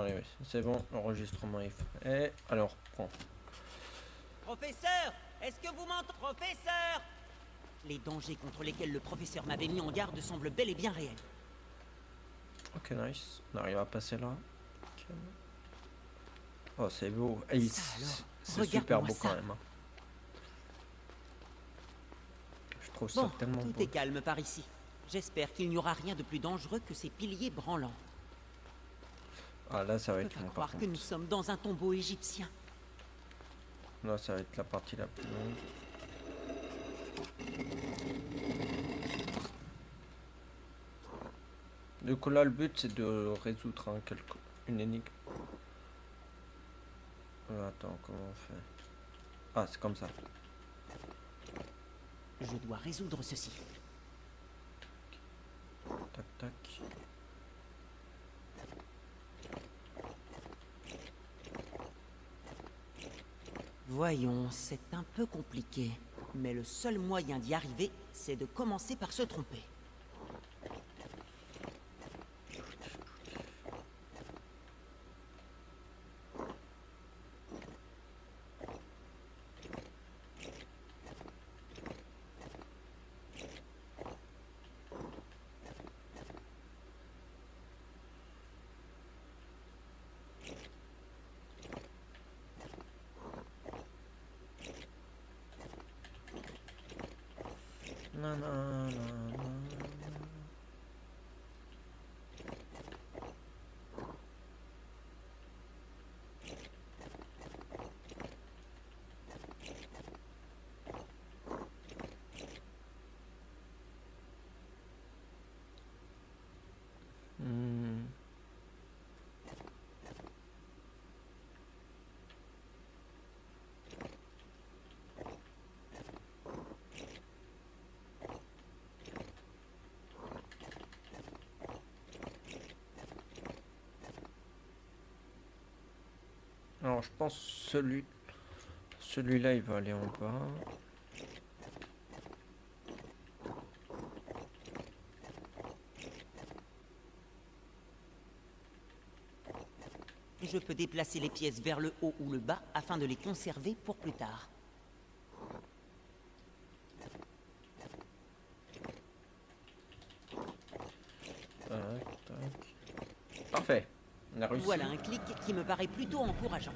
Allez, oui, c'est bon, l'enregistrement est fait. Alors, prends. Professeur, est-ce que vous m'entendez? Professeur! Les dangers contre lesquels le professeur m'avait mis en garde semblent bel et bien réels. Ok, nice. On arrive à passer là. Ok. Oh, c'est beau. Ça alors, C'est super regarde-moi beau quand ça. même. Hein. Je trouve ça Bon, tellement tout beau. est calme par ici. J'espère qu'il n'y aura rien de plus dangereux que ces piliers branlants. Ah, là, ça va Je peux être pas long par croire que nous contre. sommes dans un tombeau égyptien. Là, ça va être la partie la plus longue. Du coup, là, le but, c'est de résoudre une énigme. Attends, comment on fait? Ah, c'est comme ça. Je dois résoudre ceci. Tac, tac. Voyons, c'est un peu compliqué. Mais le seul moyen d'y arriver, c'est de commencer par se tromper. Non, non, non, non. Hmm. Alors, je pense celui-là, il va aller en bas. Je peux déplacer les pièces vers le haut ou le bas afin de les conserver pour plus tard. Tac, tac. Parfait. On a réussi. Voilà un clic qui me paraît plutôt encourageant.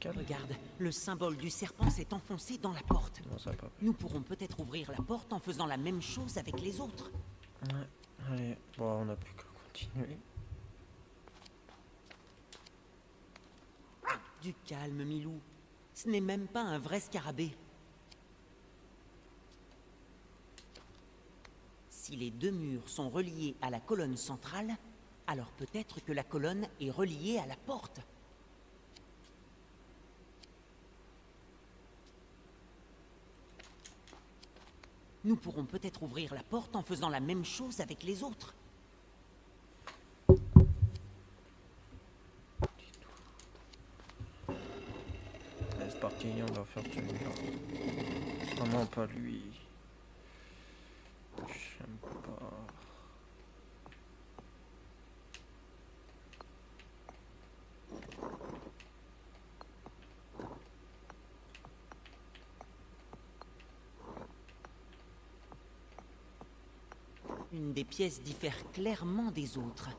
Calme. Regarde, le symbole du serpent s'est enfoncé dans la porte. Non, ça va pas. Nous pourrons peut-être ouvrir la porte en faisant la même chose avec les autres. Ouais. Allez, bon, on n'a plus qu'à continuer. Du calme, Milou. Ce n'est même pas un vrai scarabée. Si les deux murs sont reliés à la colonne centrale, alors peut-être que la colonne est reliée à la porte. Nous pourrons peut-être ouvrir la porte en faisant la même chose avec les autres. Allez, c'est parti, on va faire celui-là. Oh non, pas lui. J'aime pas. Une des pièces diffère clairement des autres.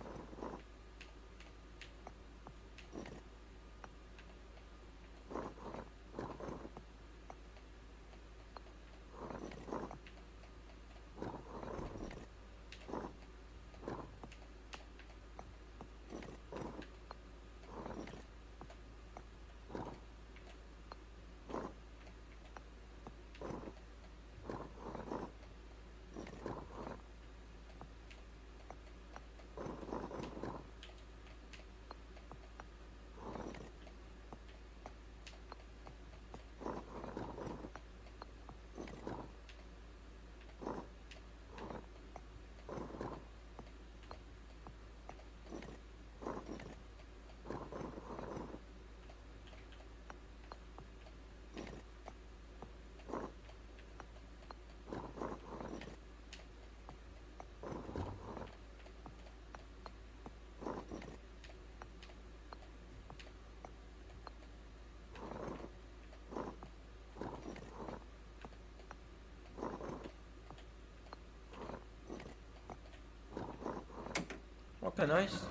Ok, nice.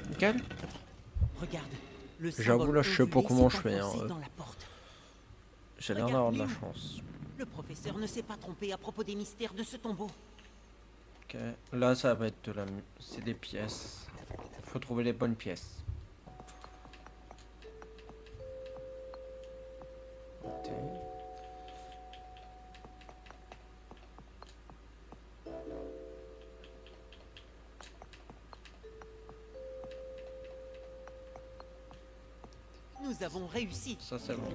Nickel. Regarde, le J'avoue, symbole là, je sais pas ondulé comment s'est je fais, hein, enfoncé dans la porte. J'ai l'air Regarde, d'avoir de la Liu. chance. Le professeur ne s'est pas trompé à propos des mystères de ce tombeau. Ok, là, ça va être de la... C'est des pièces. Faut trouver les bonnes pièces. Ok. Nous avons réussi. Ça, c'est bon.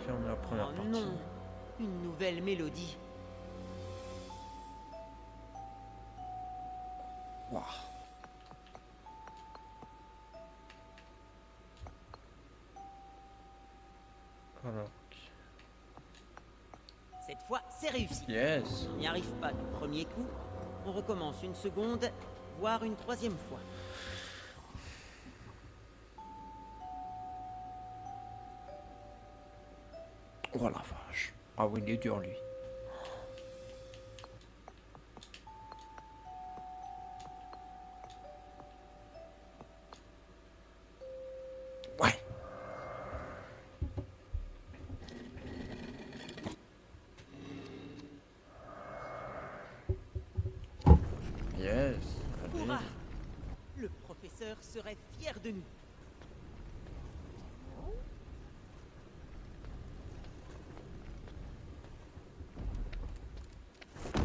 Ferme la première Oh partie. non, une nouvelle mélodie. Waouh. Alors, Cette fois, c'est réussi. yes. On n'y arrive pas du premier coup. On recommence une seconde, voire une troisième fois. Oh la vache. Ah oui, il est dur, lui. Ouais. Yes. Allez. Hurrah! Le professeur serait fier de nous.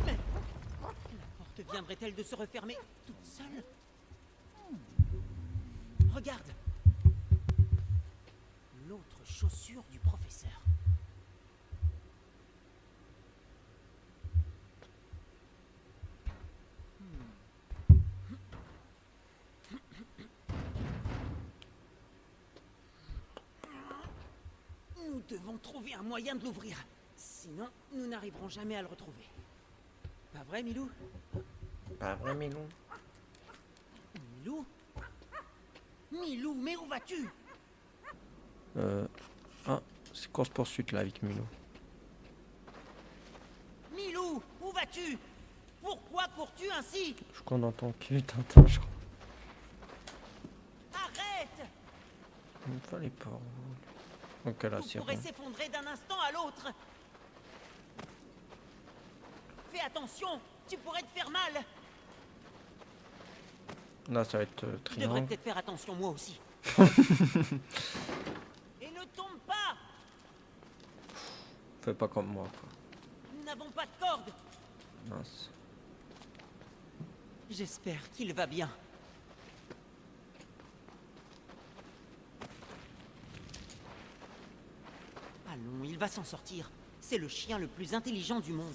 Mais la porte viendrait-elle de se refermer toute seule? Regarde! L'autre chaussure du professeur. Nous devons trouver un moyen de l'ouvrir. Sinon, nous n'arriverons jamais à le retrouver. Pas vrai, Milou? Pas vrai, Milou. Milou? Milou, mais où vas-tu? Ah, c'est course-poursuite, là, avec Milou. Milou, où vas-tu? Pourquoi cours-tu ainsi? Je crois qu'on entend que Tintin, je crois. Arrête! Il me fallait pas. Ok, là, Tout c'est pourrait bon. s'effondrer d'un instant à l'autre. Fais attention, tu pourrais te faire mal. Là, ça va être Je devrais triangle. peut-être faire attention moi aussi. Et ne tombe pas! Fais pas comme moi, quoi. Nous n'avons pas de corde. Mince. J'espère qu'il va bien. Allons, il va s'en sortir. C'est le chien le plus intelligent du monde.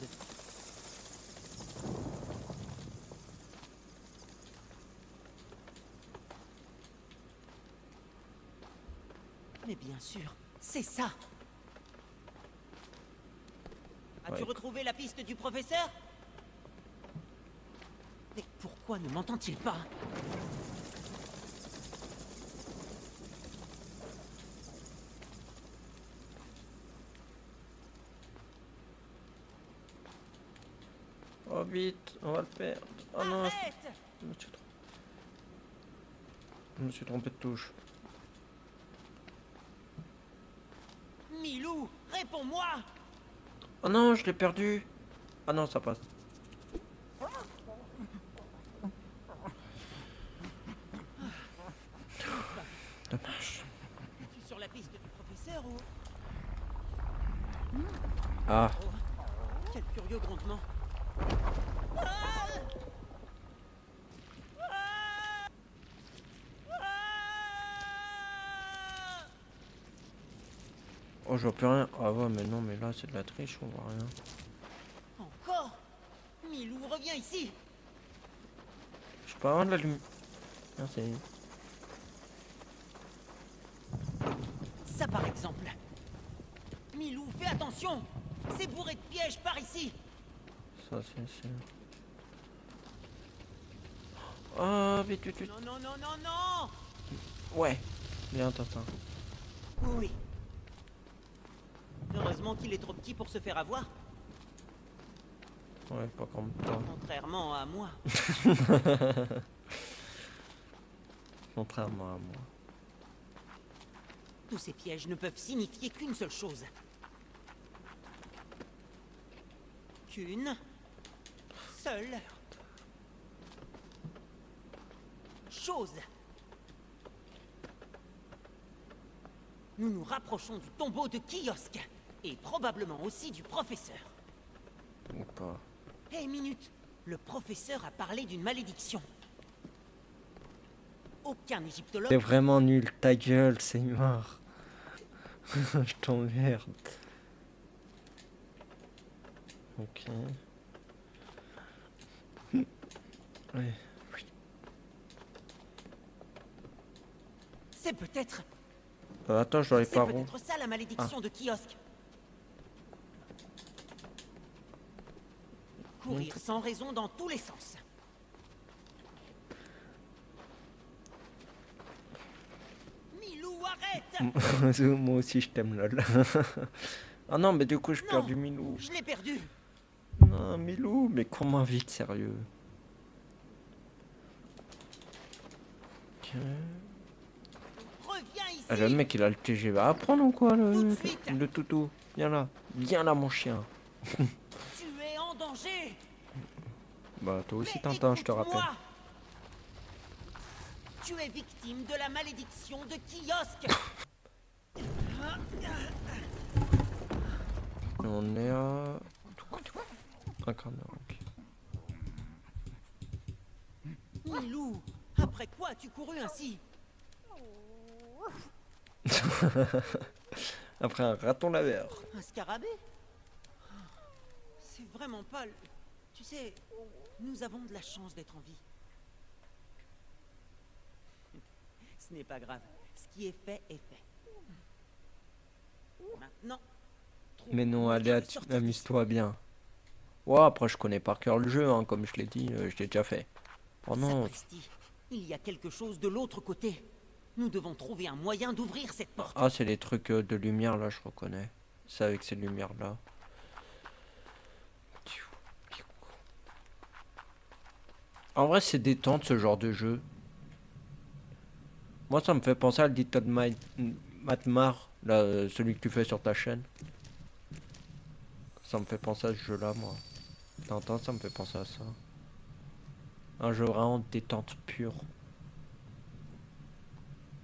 Mais bien sûr, c'est ça. As-tu Ouais. retrouvé la piste du professeur? Mais pourquoi ne m'entend-il pas? Oh, vite, on va le perdre. Oh non, Arrête! je me suis trompé. Je me suis trompé de touche. Milou, réponds-moi! Oh non, je l'ai perdu. Ah non, ça passe. Dommage. Es-tu sur la piste du professeur ou... Ah, Oh, quel curieux grondement. oh, je vois plus rien. Ah ouais, mais non, mais là, c'est de la triche, on voit rien. Encore? Milou, reviens ici! Je peux avoir de la lumière. Merci. Ça par exemple. Milou, fais attention! C'est bourré de pièges par ici! Ça, c'est sûr. Oh, vite, vite, vite. Non, non, non, non, non! Ouais. Bien, Tintin. Oui. Heureusement qu'il est trop petit pour se faire avoir. Ouais, pas comme toi. Contrairement à moi. Contrairement à moi. Tous ces pièges ne peuvent signifier qu'une seule chose. Qu'une seule chose. Nous nous rapprochons du tombeau de Kiosque. Et probablement aussi du professeur. Ou pas. Hé, minute. Le professeur a parlé d'une malédiction. Aucun T'es égyptologue... vraiment nul, ta gueule, Seymour. Je t'emmerde. Ok. Ouais. C'est peut-être... Attends, je dois aller C'est par où? peut-être ça la malédiction de Kiosque. Courir sans raison dans tous les sens. Milou, arrête! Moi aussi, je t'aime, lol. Ah non, mais du coup, je perds Non, du Milou. je l'ai perdu. Non, Milou, mais comment vite, sérieux? Ok. Reviens ici. Ah, le mec, il a le TGV à apprendre ou quoi, Tout de suite. le toutou? Viens là. Viens là, mon chien. Tu es en danger. Bah, toi aussi, Mais Tintin, je te rappelle. écoute-moi. Tu es victime de la malédiction de Kiosque. On est à... Un quart d'heure, ok. Milou, après quoi as-tu couru ainsi? Après un raton laveur. Un scarabée? C'est vraiment pas... Tu sais, nous avons de la chance d'être en vie. Ce n'est pas grave. Ce qui est fait est fait. Maintenant... trouve Mais un non, moyen allez, de sortir amuse-toi bien. Ouais, après, je connais par cœur le jeu, hein, comme je l'ai dit, je l'ai déjà fait. Oh non, Sapristi, il y a quelque chose de l'autre côté. Nous devons trouver un moyen d'ouvrir cette porte. ah, c'est les trucs de lumière, là, je reconnais. C'est avec ces lumières-là. En vrai, c'est détente, ce genre de jeu. Moi, ça me fait penser à le Little Matmar, là, celui que tu fais sur ta chaîne. Ça me fait penser à ce jeu-là, moi. T'entends, ça me fait penser à ça. Un jeu vraiment détente pure.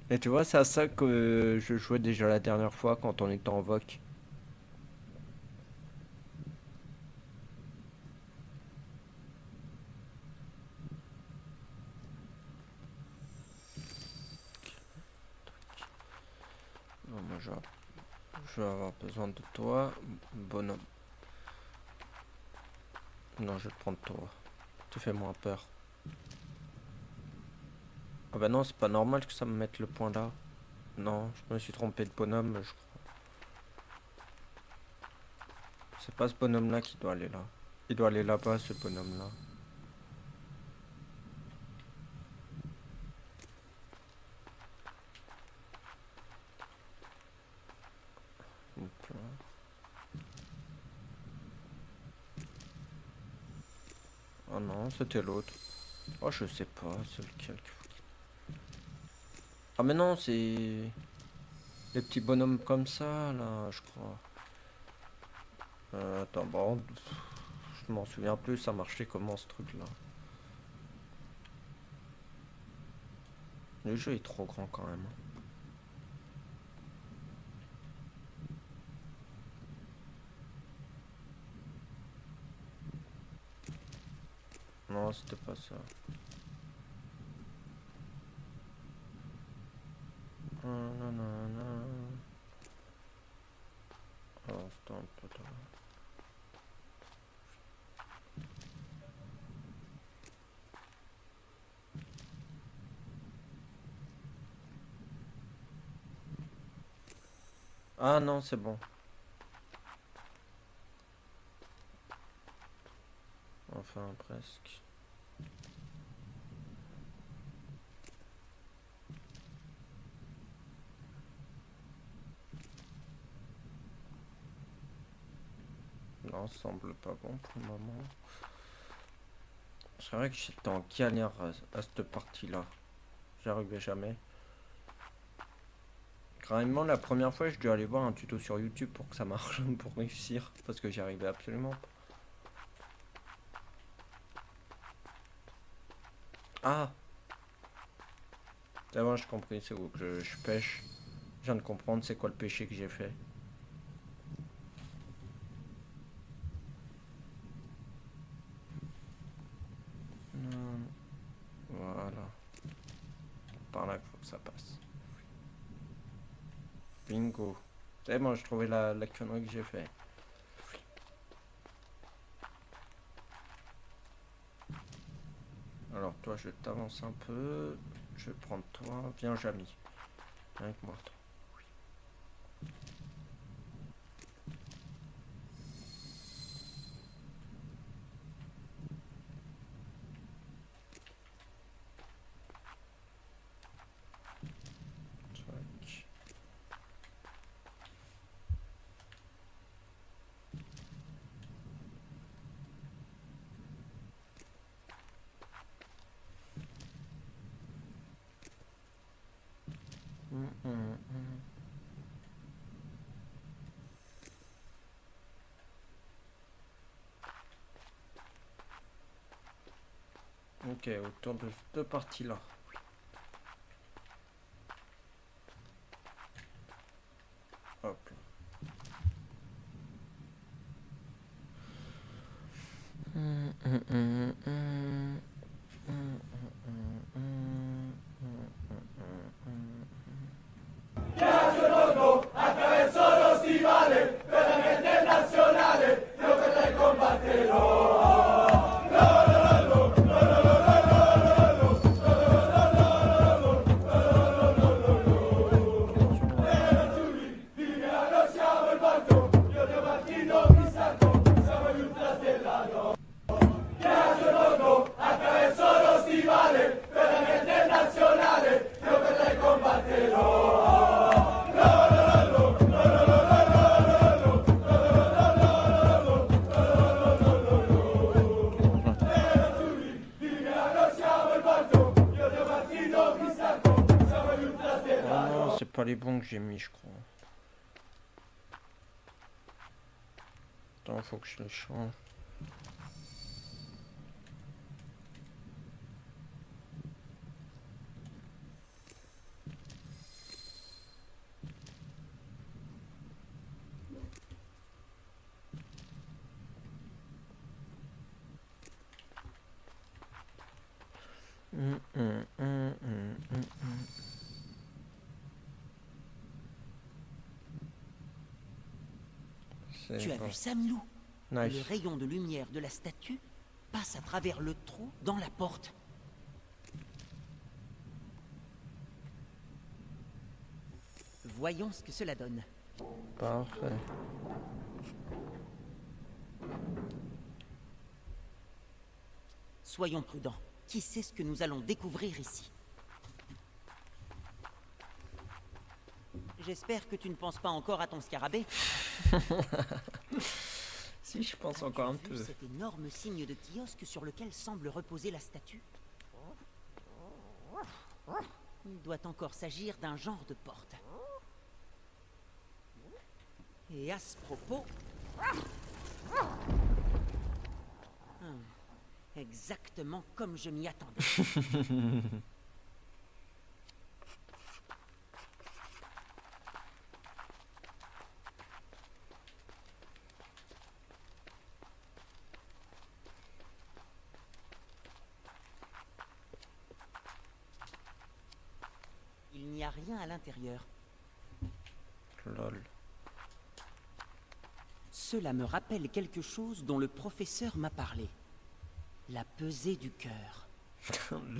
Et tu vois, c'est à ça que je jouais déjà la dernière fois quand on était en VOC. Non, moi, je vais avoir besoin de toi, bonhomme. Non, je vais te prendre toi. Tu fais moins peur. Ah bah non, c'est pas normal que ça me mette le point là. Non, je me suis trompé de bonhomme, je crois. C'est pas ce bonhomme là qui doit aller là. Il doit aller là-bas, ce bonhomme là. Hop là. Oh non, c'était l'autre. Oh, je sais pas, c'est lequel qu'il faut. Ah mais non, c'est les petits bonhommes comme ça là, je crois. Attends, bon, je m'en souviens plus, ça marchait comment ce truc là. Le jeu est trop grand quand même. Non, c'était pas ça. Alors, c'était un peu tard. Ah non, c'est bon. Enfin, presque. Non, Non, ça semble pas bon pour le moment. C'est vrai que j'étais en galère à cette partie-là. J'arrivais jamais. Carrément, la première fois, je dû aller voir un tuto sur YouTube pour que ça marche, pour réussir. Parce que j'y arrivais absolument pas. Ah! C'est bon, j'ai compris, c'est où que je pêche. Je viens de comprendre c'est quoi le péché que j'ai fait. Voilà. Par là qu'il faut que ça passe. Bingo. C'est bon, j'ai trouvé la connerie que j'ai fait. Alors toi, je t'avance un peu. Je vais prendre toi. Viens, Jamy. Viens avec moi. Toi. Tac. Ok, autour de cette partie-là. Hop là. C'est pas les bons que j'ai mis, je crois. Attends, faut que je les change. Tu as vu ça, Milou? Nice. Le rayon de lumière de la statue passe à travers le trou dans la porte. Voyons ce que cela donne. Parfait. Soyons prudents. Qui sait ce que nous allons découvrir ici? J'espère que tu ne penses pas encore à ton scarabée. Si, je pense encore un peu. Cet énorme signe de kiosque sur lequel semble reposer la statue. Il doit encore s'agir d'un genre de porte. Et à ce propos... exactement comme je m'y attendais. Il n'y a rien à l'intérieur. Lol. Cela me rappelle quelque chose dont le professeur m'a parlé. La pesée du cœur.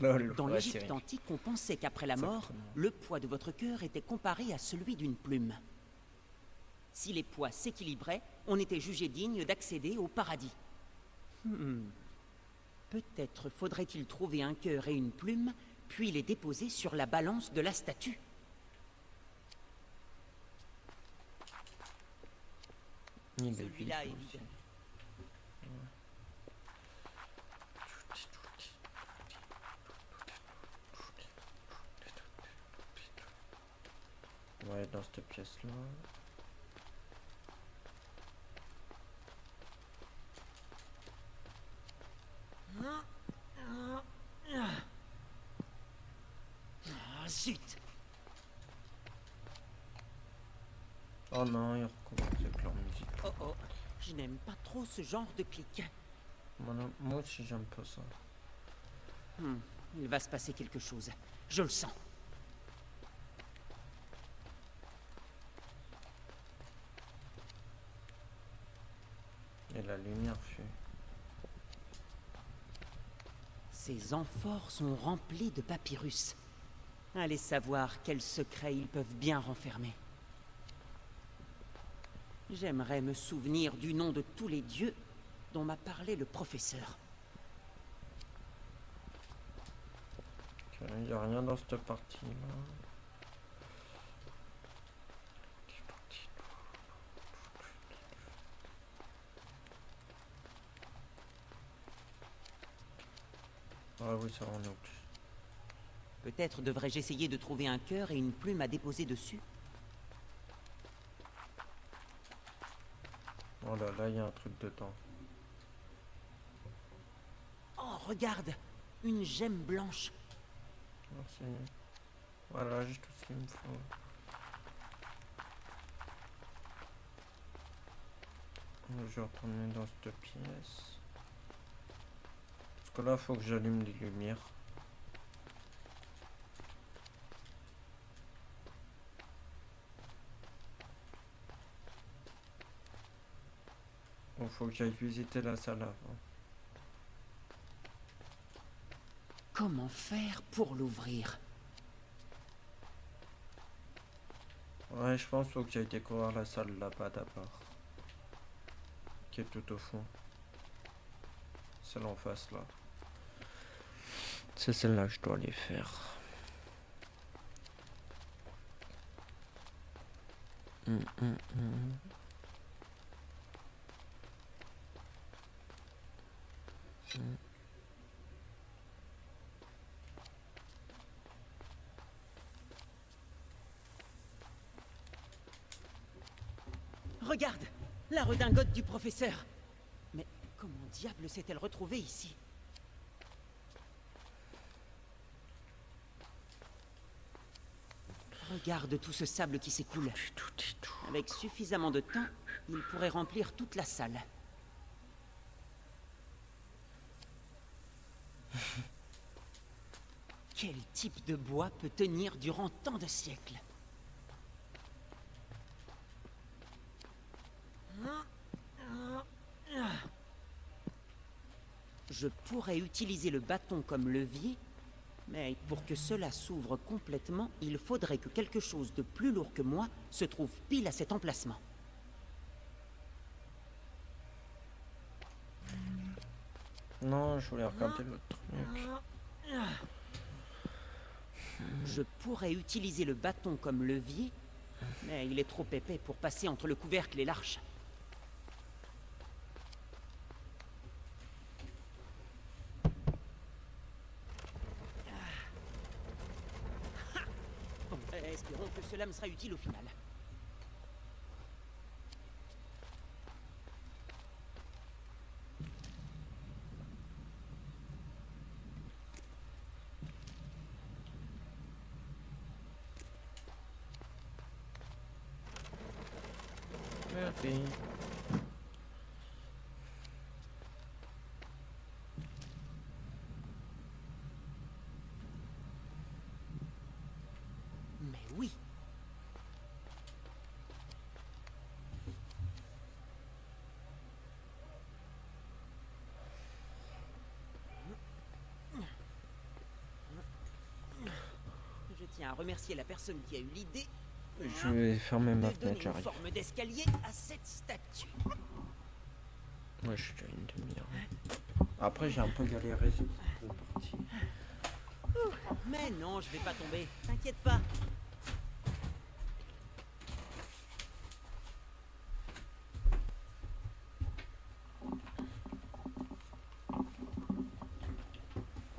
Lol. Dans Ouais, l'Égypte c'est antique, on pensait qu'après la mort, le poids de votre cœur était comparé à celui d'une plume. Si les poids s'équilibraient, on était jugé digne d'accéder au paradis. Peut-être faudrait-il trouver un cœur et une plume, puis les déposer sur la balance de la statue. Il est Celui-là est vide vide. Ouais, dans cette pièce-là. Ah, zut! Oh non, il recommence avec leur musique. Oh oh, je n'aime pas trop ce genre de clic. Moi aussi, j'aime pas ça. Il va se passer quelque chose. Je le sens. Et la lumière fait. Ces amphores sont remplis de papyrus. Allez savoir quels secrets ils peuvent bien renfermer. J'aimerais me souvenir du nom de tous les dieux dont m'a parlé le professeur. Ok, il n'y a rien dans cette partie-là. Ah oui, ça on est obligé. Peut-être devrais-je essayer de trouver un cœur et une plume à déposer dessus. Oh là là, il y a un truc dedans. Oh, regarde! Une gemme blanche. Merci. Voilà, j'ai tout ce qu'il me faut. Je vais retourner dans cette pièce. Parce que là, il faut que j'allume les lumières. Il faut que j'aille visiter la salle avant. Comment faire pour l'ouvrir? Ouais, je pense qu'il faut que j'aille découvrir la salle là-bas d'abord. Qui est tout au fond. Celle en face là. C'est celle-là que je dois aller faire. Regarde! La redingote du professeur! Mais comment diable s'est-elle retrouvée ici? Regarde tout ce sable qui s'écoule. Avec suffisamment de temps, il pourrait remplir toute la salle. Quel type de bois peut tenir durant tant de siècles? Je pourrais utiliser le bâton comme levier, mais pour que cela s'ouvre complètement, il faudrait que quelque chose de plus lourd que moi se trouve pile à cet emplacement. Non, je voulais regarder l'autre truc. Je pourrais utiliser le bâton comme levier, mais il est trop épais pour passer entre le couvercle et l'arche. Bon, espérons que cela me sera utile au final. Merci. Mais oui. Je tiens à remercier la personne qui a eu l'idée Je vais fermer ma de donner fenêtre, une j'arrive. forme d'escalier à cette statue. Moi, je suis déjà une demi-heure. Après, j'ai un peu galéré sur cette partie. Mais non, je vais pas tomber. T'inquiète pas.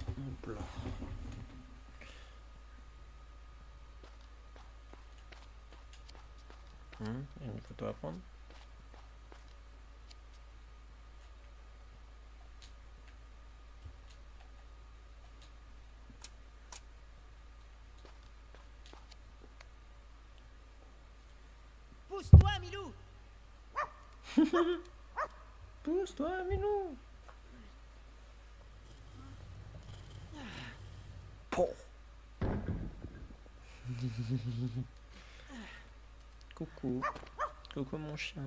Hop là. Il y a une photo à prendre. Pousse-toi, Milou! Pousse-toi, Minou. Pouf. Coucou. Coucou mon chien.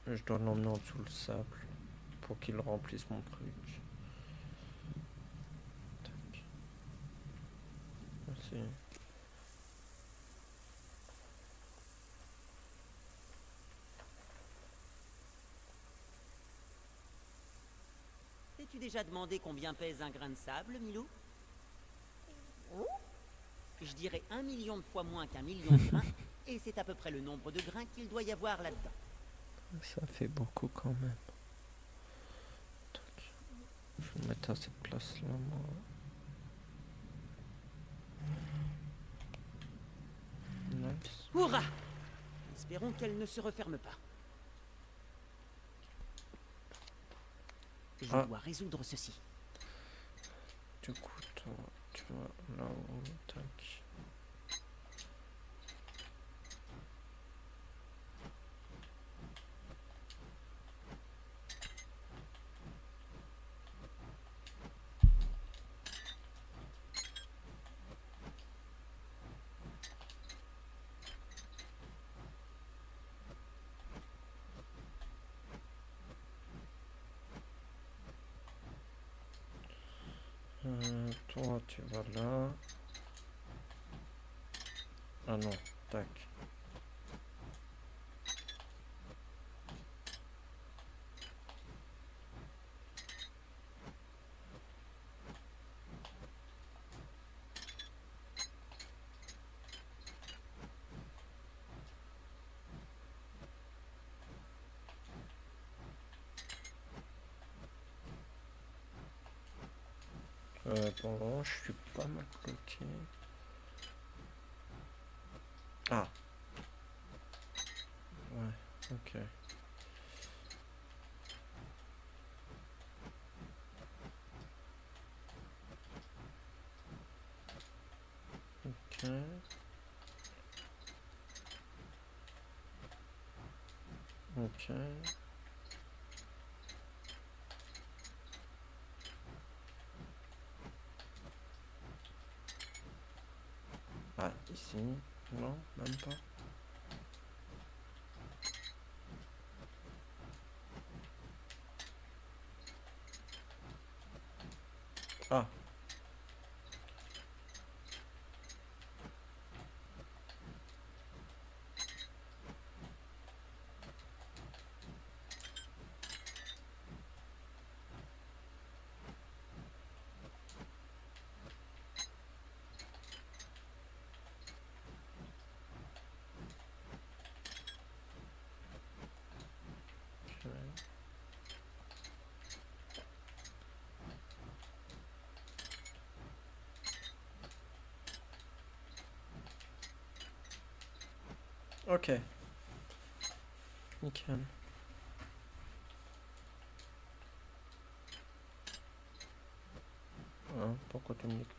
Je dois l'emmener en dessous le sable pour qu'il remplisse mon truc. Tac. Merci. T'es-tu déjà demandé combien pèse un grain de sable, Milou? Je dirais 1 million de fois moins qu'un million de grains, et c'est à peu près le nombre de grains qu'il doit y avoir là-dedans. Ça fait beaucoup quand même. Tac. Je vais me mettre à cette place-là, moi. Nice. Hurrah! Espérons qu'elle ne se referme pas. Je Ah. dois résoudre ceci. Du coup, toi, tu vas là-haut. Tac. Toi, tu vas là. Ah non, tac. Bon, je suis pas mal bloqué. Ah. Ouais, ok. Ok. Ok. Ah, ici. Non, même pas. Ah. Ok. Nickel. Hein, pourquoi tu me dis que...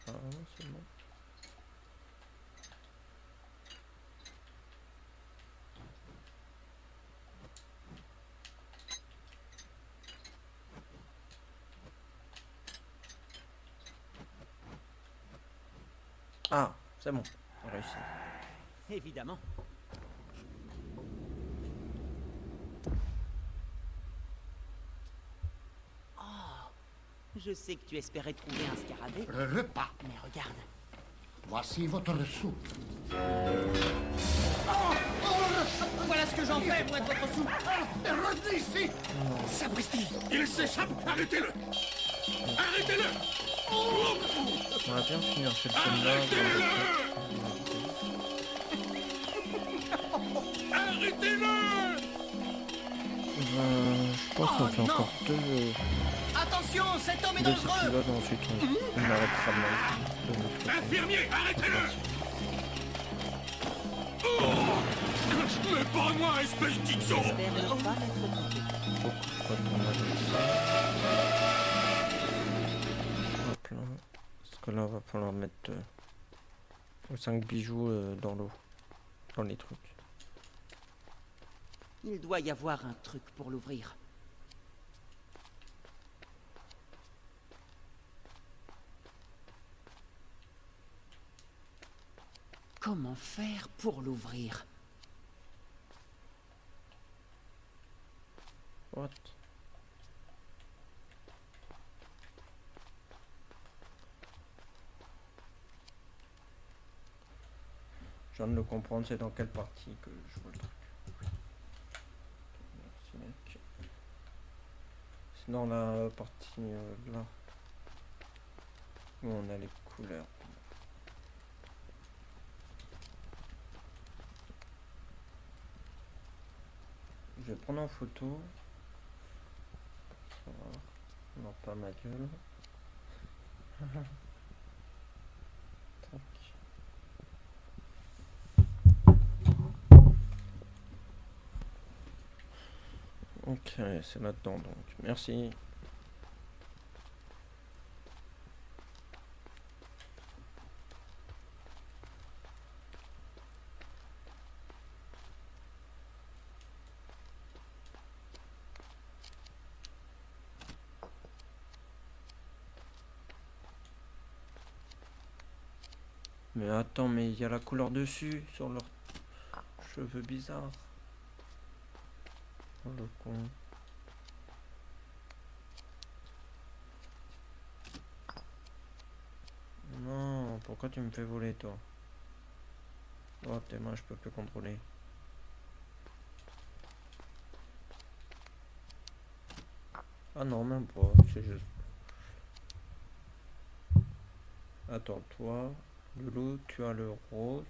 Ah, c'est bon. Ah, c'est bon. Réussi. Évidemment. Oh, je sais que tu espérais trouver un scarabée, Repas. mais regarde. Voici votre soupe. Voilà ce que j'en fais pour être votre soupe. Revenez ici. Sapristi. Il s'échappe. Arrêtez-le. Arrêtez-le. On va bien finir cette scène-là. Arrêtez-le. Je pense qu'on fait encore deux Attention, cet homme est dangereux. épisodes, ensuite on arrêtera de notre côté. Infirmier, arrêtez-le! Mais pas moi, espèce d'idiot! J'espère ne pas m'être trompé. Faut que je retourne avec ça. Hop là. Parce que là, on va falloir mettre 5 bijoux dans l'eau. Dans les trucs. Il doit y avoir un truc pour l'ouvrir. Comment faire pour l'ouvrir? What? Je viens de le comprendre, c'est dans quelle partie que je vois le truc. Merci mec. C'est dans la partie là. Où on a les couleurs. Je vais prendre en photo. Ça va. Non, pas ma gueule. Tac. Ok, c'est là-dedans donc. Merci. Mais attends, mais il y a la couleur dessus, sur leurs cheveux bizarres. Oh le con. Non, pourquoi tu me fais voler toi? Oh tes mains, je peux plus contrôler. Ah non, même pas, c'est juste... Attends, toi, Loulou, tu as le rose.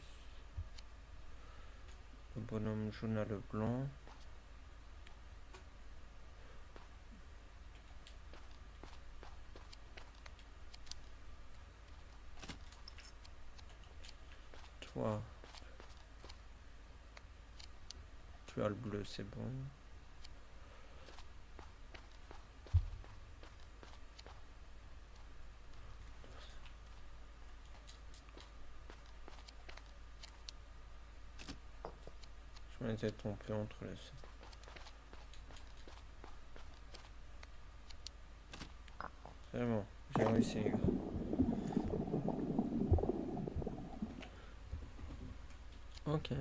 Le bonhomme jaune a le blanc. Toi, tu as le bleu, c'est bon. Je vais essayer de tromper entre les... C'est bon, j'ai réussi. Ok.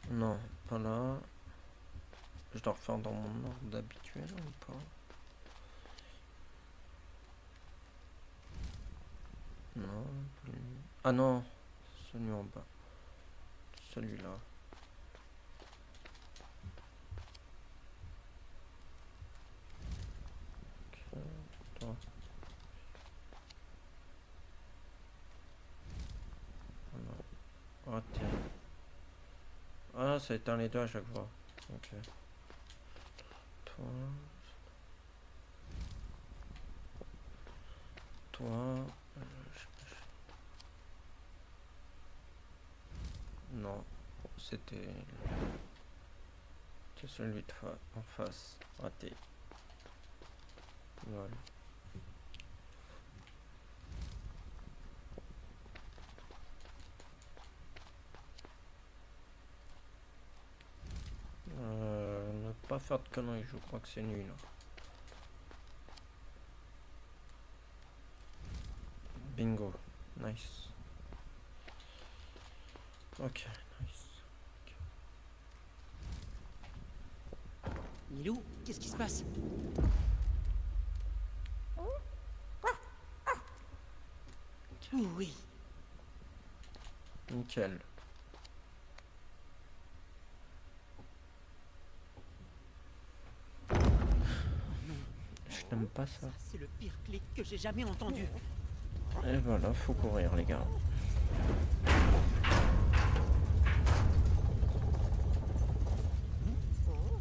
Non, pas là. Je dois refaire dans mon ordre habituel ou pas? Non, plus. Ah non, celui en bas. Celui-là. Ok, toi. Voilà. Raté. Ah, ça éteint les deux à chaque fois. Ok. Toi. Toi. Non, c'était celui de en face. Raté. Voilà. Ne pas faire de conneries, je crois que c'est nul. Bingo, nice. Ok, nice. Milou, qu'est-ce qui se passe? Oui. Nickel. Je n'aime pas ça. C'est le pire clic que j'ai jamais entendu. Et voilà, faut courir les gars.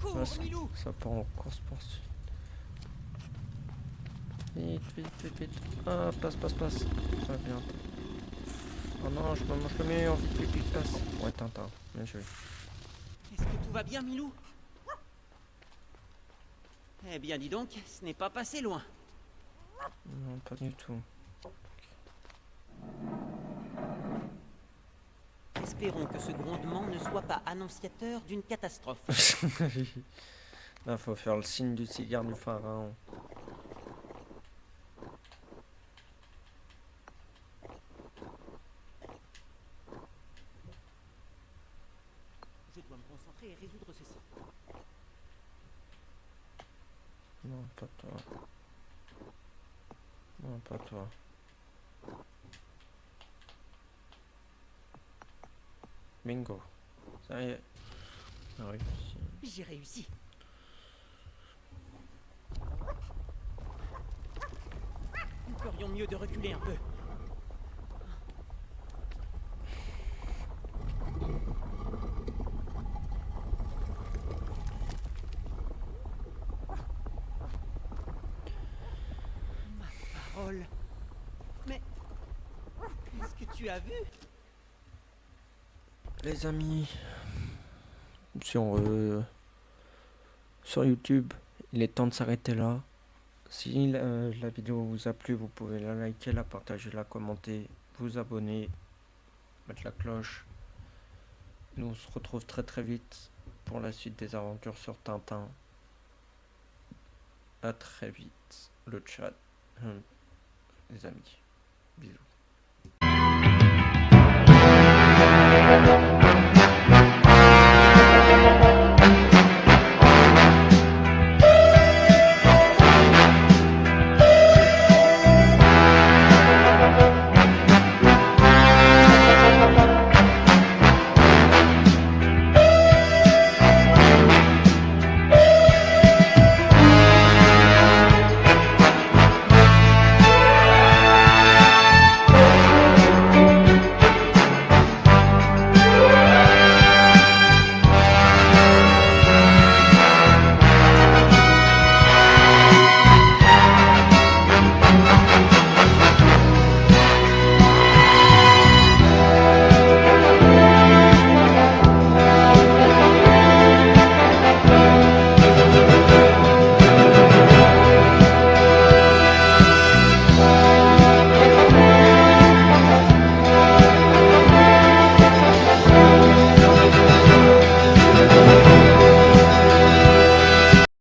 Cours, Ça, Milou! ça part en course poursuite. Vite, vite, vite, vite. Ah, passe. Ah, bien. Oh non, je me mange le mur. Vite, vite, vite, passe. Ouais, Tintin. Bien joué. Est-ce que tout va bien, Milou? Eh bien, dis donc, ce n'est pas passé loin. Non, pas du tout. Espérons que ce grondement ne soit pas annonciateur d'une catastrophe. Là, faut faire le signe du cigare du pharaon. Je dois me concentrer et résoudre ceci. Non, pas toi. Non, pas toi. Bingo. Ça y est. On a réussi. J'ai réussi. Nous ferions mieux de reculer un peu. Ma parole. Mais est-ce que tu as vu? Les amis, sur YouTube, il est temps de s'arrêter là. Si la vidéo vous a plu, vous pouvez la liker, la partager, la commenter, vous abonner, mettre la cloche. Nous on se retrouve très très vite pour la suite des aventures sur Tintin. À très vite, le chat, les amis.